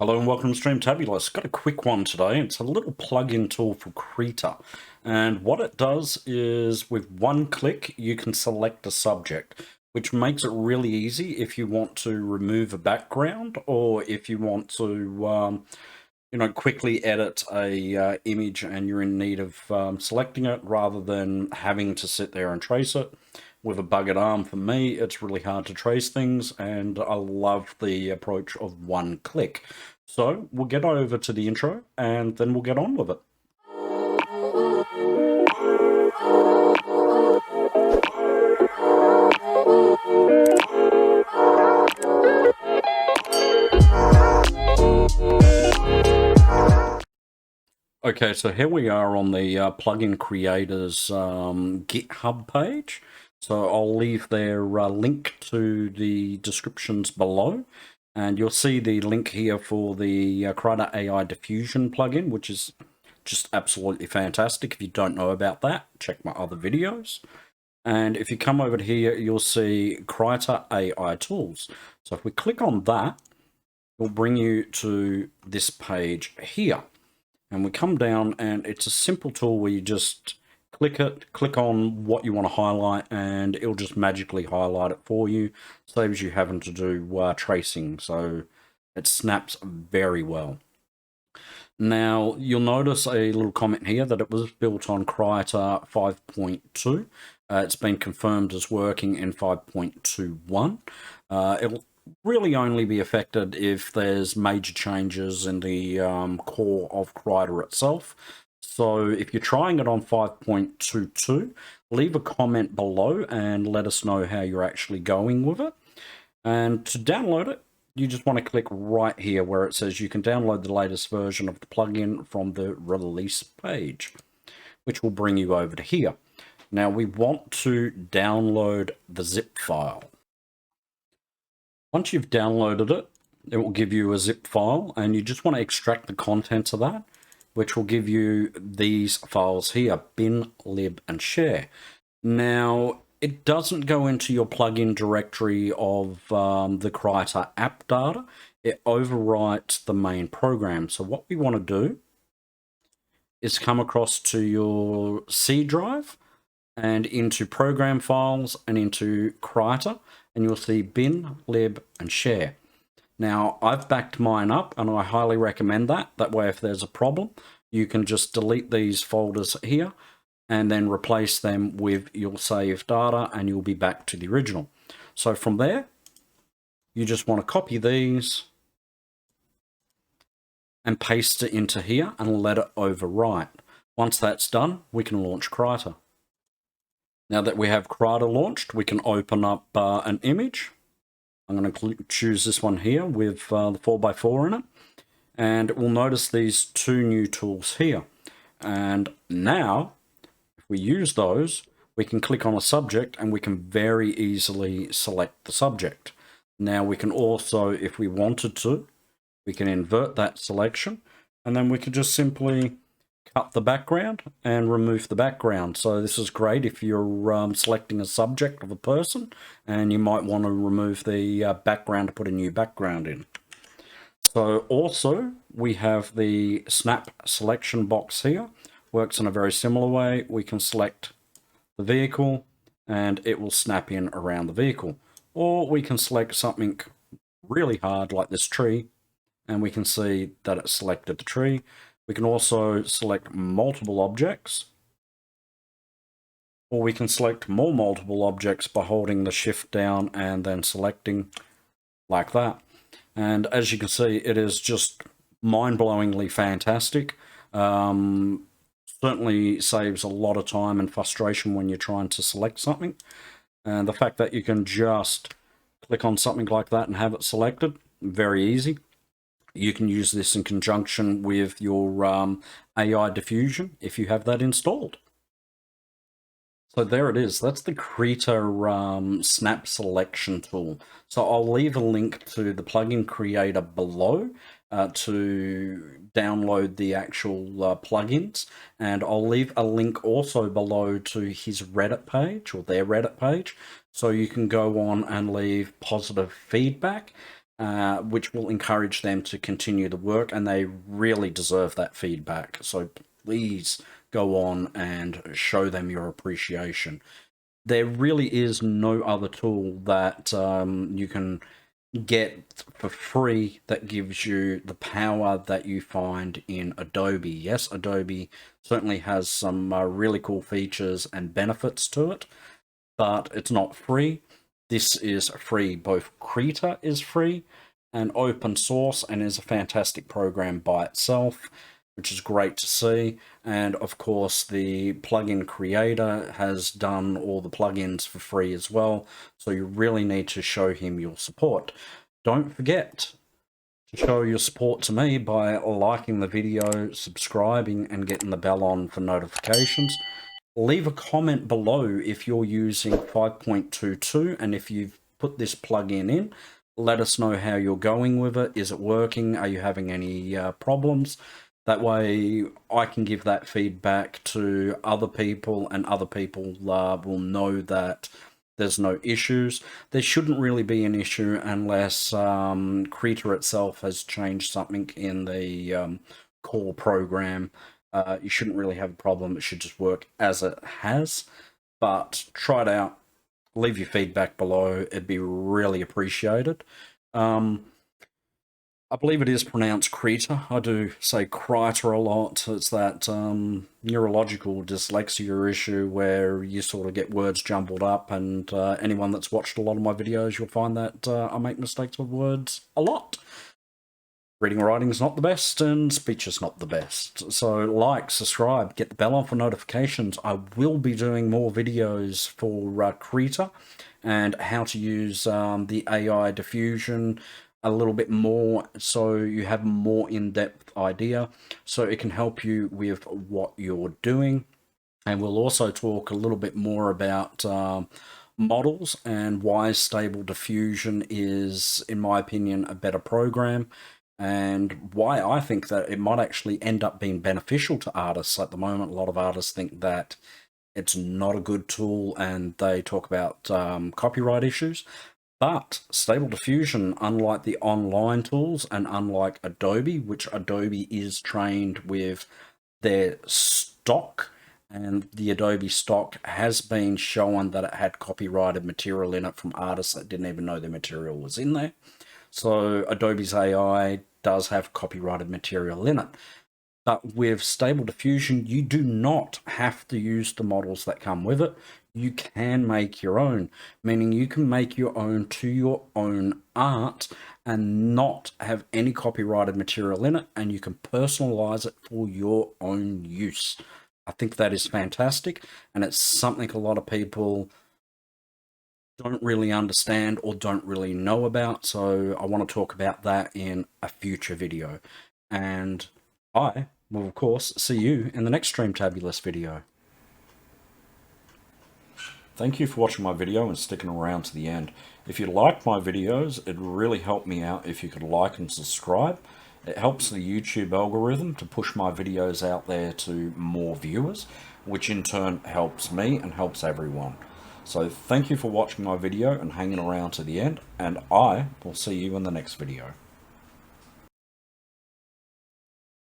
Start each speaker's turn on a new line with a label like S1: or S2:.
S1: Hello and welcome to Stream Tabulous. Got a quick one today. It's a little plug-in tool for Krita. And what it does is with one click, you can select a subject, which makes it really easy if you want to remove a background or if you want to, quickly edit a image and you're in need of selecting it rather than having to sit there and trace it. With a buggered arm, for me, it's really hard to trace things, and I love the approach of one click. So we'll get over to the intro, and then we'll get on with it. Okay, so here we are on the plugin creators GitHub page. So I'll leave their link to the descriptions below. And you'll see the link here for the Krita AI Diffusion plugin, which is just absolutely fantastic. If you don't know about that, check my other videos. And if you come over to here, you'll see Krita AI Tools. So if we click on that, it'll bring you to this page here. And we come down and it's a simple tool where you just click it, click on what you want to highlight, and it'll just magically highlight it for you. Saves you having to do tracing, so it snaps very well. Now, you'll notice a little comment here that it was built on Krita 5.2. It's been confirmed as working in 5.21. It'll really only be affected if there's major changes in the core of Krita itself. So if you're trying it on 5.22, leave a comment below and let us know how you're actually going with it. And to download it, you just want to click right here where it says you can download the latest version of the plugin from the release page, which will bring you over to here. Now we want to download the zip file. Once you've downloaded it, it will give you a zip file, and you just want to extract the contents of that, which will give you these files here, bin, lib, and share. Now, it doesn't go into your plugin directory of the Krita app data. It overwrites the main program. So what we want to do is come across to your C drive and into program files and into Krita, and you'll see bin, lib, and share. Now, I've backed mine up, and I highly recommend that. That way, if there's a problem, you can just delete these folders here and then replace them with your saved data, and you'll be back to the original. So from there, you just want to copy these and paste it into here and let it overwrite. Once that's done, we can launch Krita. Now that we have Krita launched, we can open up an image. I'm going to choose this one here with the 4x4 in it. And we'll notice these two new tools here. And now, if we use those, we can click on a subject and we can very easily select the subject. Now we can also, if we wanted to, we can invert that selection, and then we could just simply cut the background and remove the background. So this is great if you're selecting a subject of a person and you might want to remove the background to put a new background in. So also we have the snap selection box here. Works in a very similar way. We can select the vehicle and it will snap in around the vehicle. Or we can select something really hard like this tree and we can see that it selected the tree. We can also select multiple objects, or we can select more multiple objects by holding the shift down and then selecting like that. And as you can see, it is just mind-blowingly fantastic. Certainly saves a lot of time and frustration when you're trying to select something. And the fact that you can just click on something like that and have it selected, very easy. You can use this in conjunction with your AI diffusion if you have that installed. So there it is. That's the Krita snap selection tool. So I'll leave a link to the plugin creator below to download the actual plugins. And I'll leave a link also below to his Reddit page or their Reddit page. So you can go on and leave positive feedback. which will encourage them to continue the work, and they really deserve that feedback. So please go on and show them your appreciation. There really is no other tool that you can get for free that gives you the power that you find in Adobe. Yes, Adobe certainly has some really cool features and benefits to it, but it's not free. This is free. Both Krita is free and open source and is a fantastic program by itself, which is great to see. And of course, the plugin creator has done all the plugins for free as well, so you really need to show him your support. Don't forget to show your support to me by liking the video, subscribing, and getting the bell on for notifications. Leave a comment below if you're using 5.22 and if you've put this plugin in. Let us know how you're going with it. Is it working? Are you having any problems? That way I can give that feedback to other people, and other people will know that there's no issues. There shouldn't really be an issue unless Krita itself has changed something in the core program. You shouldn't really have a problem. It should just work as it has. But try it out. Leave your feedback below. It'd be really appreciated. I believe it is pronounced Krita. I do say Krita a lot. It's that neurological dyslexia issue where you sort of get words jumbled up, and anyone that's watched a lot of my videos, you'll find that I make mistakes with words a lot. Reading and writing is not the best, and speech is not the best. So like, subscribe, get the bell on for notifications. I will be doing more videos for Krita and how to use the AI diffusion a little bit more, so you have a more in-depth idea, so it can help you with what you're doing. And we'll also talk a little bit more about models and why Stable Diffusion is, in my opinion, a better program, and why I think that it might actually end up being beneficial to artists. At the moment, a lot of artists think that it's not a good tool, and they talk about copyright issues. But Stable Diffusion, unlike the online tools and unlike Adobe, which Adobe is trained with their stock, and the Adobe stock has been shown that it had copyrighted material in it from artists that didn't even know their material was in there. So Adobe's AI does have copyrighted material in it. But with Stable Diffusion, you do not have to use the models that come with it. You can make your own, meaning you can make your own to your own art and not have any copyrighted material in it, and you can personalize it for your own use. I think that is fantastic, and it's something a lot of people don't really understand or don't really know about, so I want to talk about that in a future video. And I will, of course, see you in the next Streamtabulous video. Thank you for watching my video and sticking around to the end. If you like my videos, it'd really help me out if you could like and subscribe. It helps the YouTube algorithm to push my videos out there to more viewers, which in turn helps me and helps everyone. So thank you for watching my video and hanging around to the end, and I will see you in the next video.